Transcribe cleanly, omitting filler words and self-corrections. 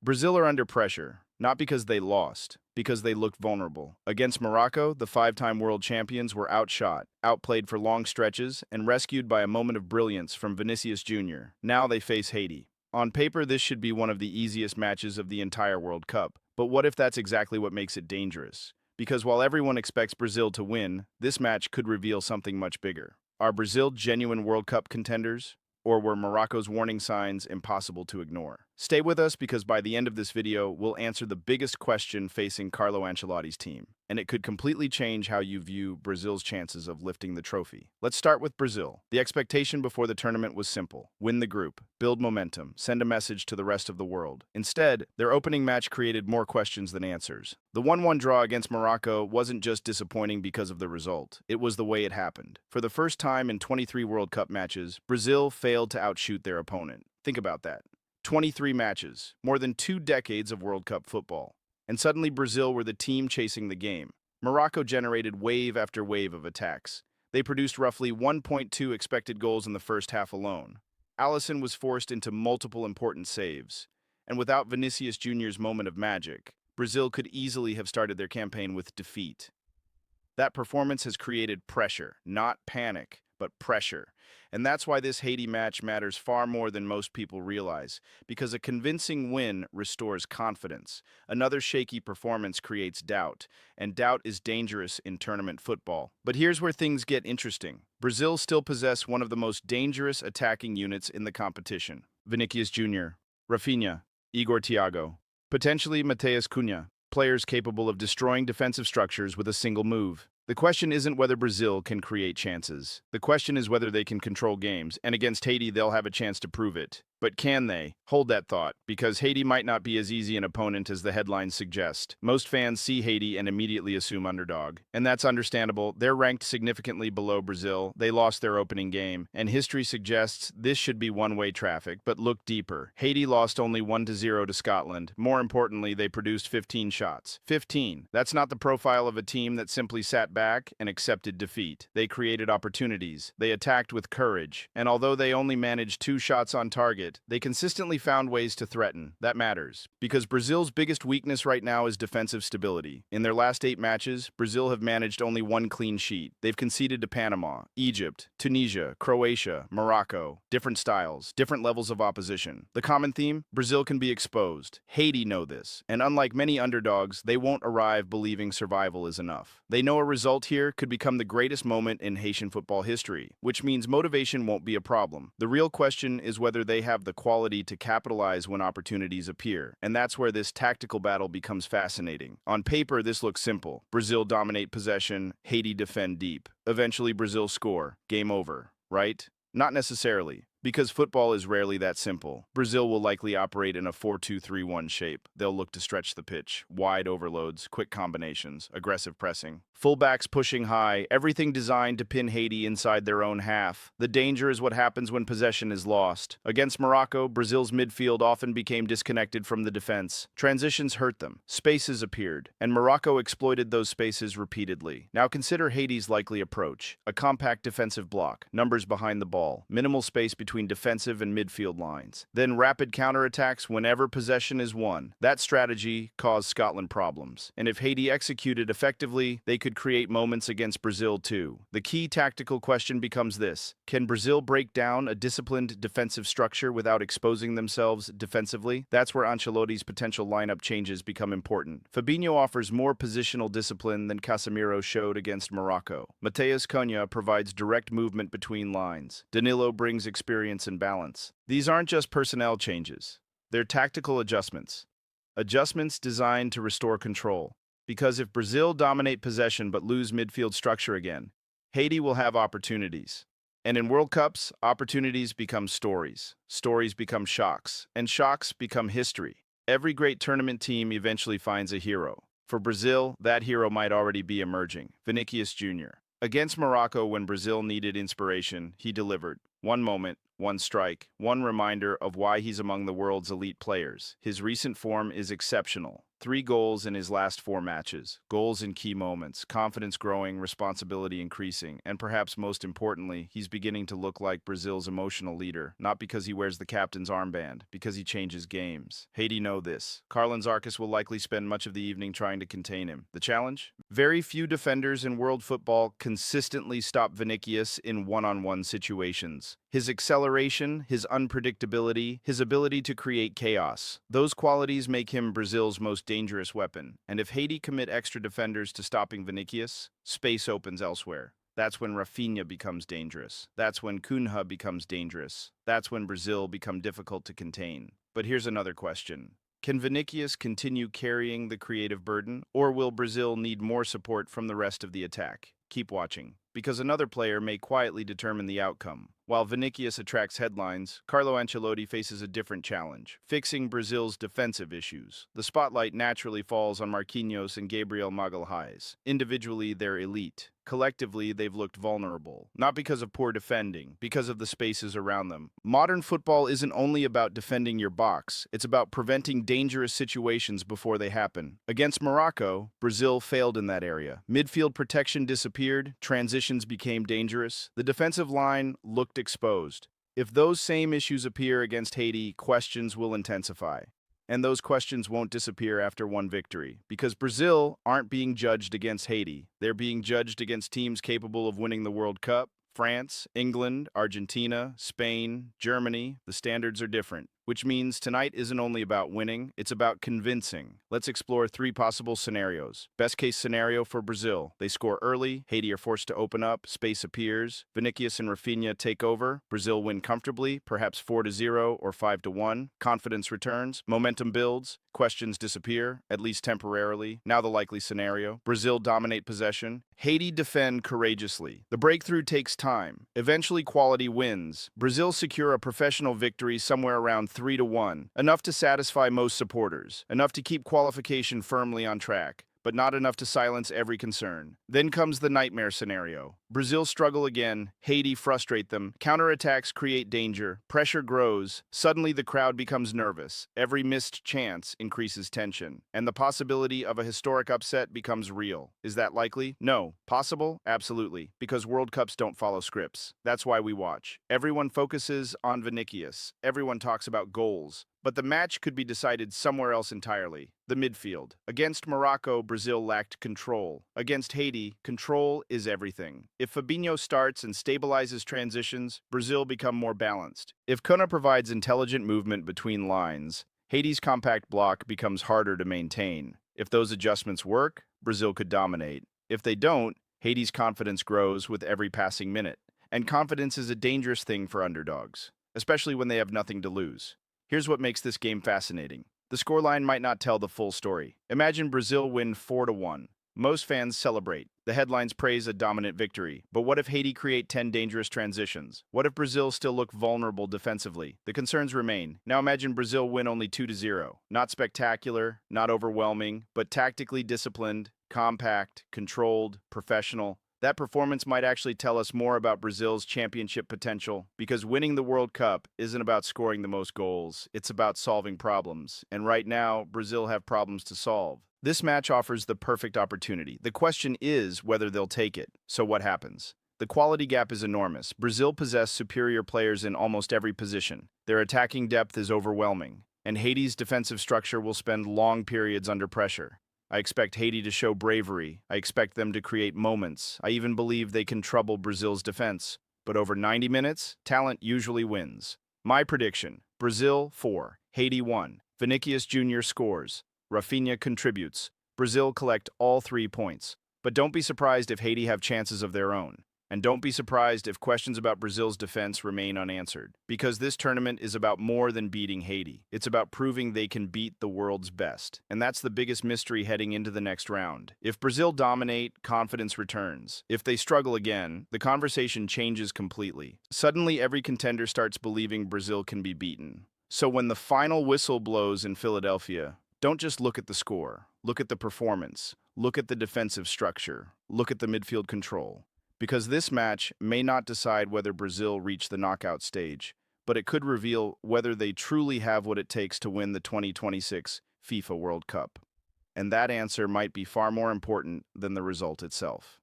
Brazil are under pressure, not because they lost, because they looked vulnerable. Against Morocco, the five-time world champions were outshot, outplayed for long stretches, and rescued by a moment of brilliance from Vinicius Junior. Now they face Haiti. On paper, this should be one of the easiest matches of the entire World Cup. But what if that's exactly what makes it dangerous? Because while everyone expects Brazil to win, this match could reveal something much bigger. Are Brazil genuine World Cup contenders? Or were Morocco's warning signs impossible to ignore? Stay with us because by the end of this video, we'll answer the biggest question facing Carlo Ancelotti's team, and it could completely change how you view Brazil's chances of lifting the trophy. Let's start with Brazil. The expectation before the tournament was simple: win the group, build momentum, send a message to the rest of the world. Instead, their opening match created more questions than answers. The 1-1 draw against Morocco wasn't just disappointing because of the result, it was the way it happened. For the first time in 23 World Cup matches, Brazil failed to outshoot their opponent. Think about that. 23 matches, more than 2 decades of World Cup football. And suddenly Brazil were the team chasing the game. Morocco generated wave after wave of attacks. They produced roughly 1.2 expected goals in the first half alone. Alisson was forced into multiple important saves. And without Vinicius Junior's moment of magic, Brazil could easily have started their campaign with defeat. That performance has created pressure, not panic, but pressure. And that's why this Haiti match matters far more than most people realize, because a convincing win restores confidence. Another shaky performance creates doubt, and doubt is dangerous in tournament football. But here's where things get interesting. Brazil still possess one of the most dangerous attacking units in the competition: Vinicius Junior, Rafinha, Igor Thiago, potentially Matheus Cunha, players capable of destroying defensive structures with a single move. The question isn't whether Brazil can create chances. The question is whether they can control games, and against Haiti, they'll have a chance to prove it. But can they? Hold that thought, because Haiti might not be as easy an opponent as the headlines suggest. Most fans see Haiti and immediately assume underdog. And that's understandable. They're ranked significantly below Brazil. They lost their opening game, and history suggests this should be one-way traffic. But look deeper. Haiti lost only 1-0 to Scotland. More importantly, they produced 15 shots. 15. That's not the profile of a team that simply sat back and accepted defeat. They created opportunities. They attacked with courage. And although they only managed 2 shots on target, they consistently found ways to threaten. That matters, because Brazil's biggest weakness right now is defensive stability. In their last 8 matches, Brazil have managed only 1 clean sheet. They've conceded to Panama, Egypt, Tunisia, Croatia, Morocco. Different styles, different levels of opposition. The common theme? Brazil can be exposed. Haiti know this, and unlike many underdogs, they won't arrive believing survival is enough. They know a result here could become the greatest moment in Haitian football history, which means motivation won't be a problem. The real question is whether they have the quality to capitalize when opportunities appear, and that's where this tactical battle becomes fascinating. On paper, this looks simple. Brazil dominate possession, Haiti defend deep. Eventually, Brazil score. Game over, right? Not necessarily, because football is rarely that simple. Brazil will likely operate in a 4-2-3-1 shape. They'll look to stretch the pitch, wide overloads, quick combinations, aggressive pressing. Fullbacks pushing high, everything designed to pin Haiti inside their own half. The danger is what happens when possession is lost. Against Morocco, Brazil's midfield often became disconnected from the defense. Transitions hurt them. Spaces appeared, and Morocco exploited those spaces repeatedly. Now consider Haiti's likely approach. A compact defensive block, numbers behind the ball, minimal space between defensive and midfield lines. Then rapid counterattacks whenever possession is won. That strategy caused Scotland problems. And if Haiti executed effectively, they could create moments against Brazil too. The key tactical question becomes this: can Brazil break down a disciplined defensive structure without exposing themselves defensively? That's where Ancelotti's potential lineup changes become important. Fabinho offers more positional discipline than Casemiro showed against Morocco. Matheus Cunha provides direct movement between lines. Danilo brings experience and balance. These aren't just personnel changes. They're tactical adjustments. Adjustments designed to restore control. Because if Brazil dominate possession but lose midfield structure again, Haiti will have opportunities. And in World Cups, opportunities become stories. Stories become shocks. And shocks become history. Every great tournament team eventually finds a hero. For Brazil, that hero might already be emerging: Vinicius Junior. Against Morocco, when Brazil needed inspiration, he delivered. One moment, one strike, one reminder of why he's among the world's elite players. His recent form is exceptional. 3 goals in his last 4 matches. Goals in key moments. Confidence growing, responsibility increasing. And perhaps most importantly, he's beginning to look like Brazil's emotional leader. Not because he wears the captain's armband, because he changes games. Haiti know this. Carlo Ancelotti will likely spend much of the evening trying to contain him. The challenge? Very few defenders in world football consistently stop Vinicius in one-on-one situations. His acceleration, his unpredictability, his ability to create chaos. Those qualities make him Brazil's most dangerous weapon. And if Haiti commit extra defenders to stopping Vinicius, space opens elsewhere. That's when Rafinha becomes dangerous. That's when Cunha becomes dangerous. That's when Brazil become difficult to contain. But here's another question. Can Vinicius continue carrying the creative burden, or will Brazil need more support from the rest of the attack? Keep watching, because another player may quietly determine the outcome. While Vinicius attracts headlines, Carlo Ancelotti faces a different challenge, fixing Brazil's defensive issues. The spotlight naturally falls on Marquinhos and Gabriel Magalhaes. Individually, they're elite. Collectively, they've looked vulnerable, not because of poor defending, because of the spaces around them. Modern football isn't only about defending your box, it's about preventing dangerous situations before they happen. Against Morocco, Brazil failed in that area. Midfield protection disappeared, transitions became dangerous, the defensive line looked exposed. If those same issues appear against Haiti, questions will intensify. And those questions won't disappear after one victory, because Brazil aren't being judged against Haiti. They're being judged against teams capable of winning the World Cup. France, England, Argentina, Spain, Germany, the standards are different, which means tonight isn't only about winning, it's about convincing. Let's explore 3 possible scenarios. Best case scenario for Brazil. They score early, Haiti are forced to open up, space appears, Vinicius and Rafinha take over, Brazil win comfortably, perhaps 4-0 or 5-1, confidence returns, momentum builds, questions disappear, at least temporarily. Now the likely scenario. Brazil dominate possession, Haiti defend courageously. The breakthrough takes time. Eventually quality wins. Brazil secure a professional victory somewhere around 3-1, enough to satisfy most supporters, enough to keep qualification firmly on track, but not enough to silence every concern. Then comes the nightmare scenario. Brazil struggle again, Haiti frustrate them, counterattacks create danger, pressure grows, suddenly the crowd becomes nervous, every missed chance increases tension, and the possibility of a historic upset becomes real. Is that likely? No. Possible? Absolutely, because World Cups don't follow scripts. That's why we watch. Everyone focuses on Vinicius, everyone talks about goals, but the match could be decided somewhere else entirely. The midfield. Against Morocco, Brazil lacked control. Against Haiti, control is everything. If Fabinho starts and stabilizes transitions, Brazil become more balanced. If Cunha provides intelligent movement between lines, Haiti's compact block becomes harder to maintain. If those adjustments work, Brazil could dominate. If they don't, Haiti's confidence grows with every passing minute. And confidence is a dangerous thing for underdogs, especially when they have nothing to lose. Here's what makes this game fascinating. The scoreline might not tell the full story. Imagine Brazil win 4-1. Most fans celebrate. The headlines praise a dominant victory. But what if Haiti create 10 dangerous transitions? What if Brazil still look vulnerable defensively? The concerns remain. Now imagine Brazil win only 2-0. Not spectacular, not overwhelming, but tactically disciplined, compact, controlled, professional. That performance might actually tell us more about Brazil's championship potential, because winning the World Cup isn't about scoring the most goals, it's about solving problems. And right now, Brazil have problems to solve. This match offers the perfect opportunity. The question is whether they'll take it. So what happens? The quality gap is enormous. Brazil possess superior players in almost every position. Their attacking depth is overwhelming, and Haiti's defensive structure will spend long periods under pressure. I expect Haiti to show bravery. I expect them to create moments. I even believe they can trouble Brazil's defense. But over 90 minutes, talent usually wins. My prediction, Brazil 4, Haiti 1. Vinicius Junior scores. Rafinha contributes. Brazil collect all 3 points. But don't be surprised if Haiti have chances of their own. And don't be surprised if questions about Brazil's defense remain unanswered. Because this tournament is about more than beating Haiti. It's about proving they can beat the world's best. And that's the biggest mystery heading into the next round. If Brazil dominate, confidence returns. If they struggle again, the conversation changes completely. Suddenly, every contender starts believing Brazil can be beaten. So when the final whistle blows in Philadelphia, don't just look at the score. Look at the performance. Look at the defensive structure. Look at the midfield control. because this match may not decide whether Brazil reach the knockout stage, but it could reveal whether they truly have what it takes to win the 2026 FIFA World Cup. And that answer might be far more important than the result itself.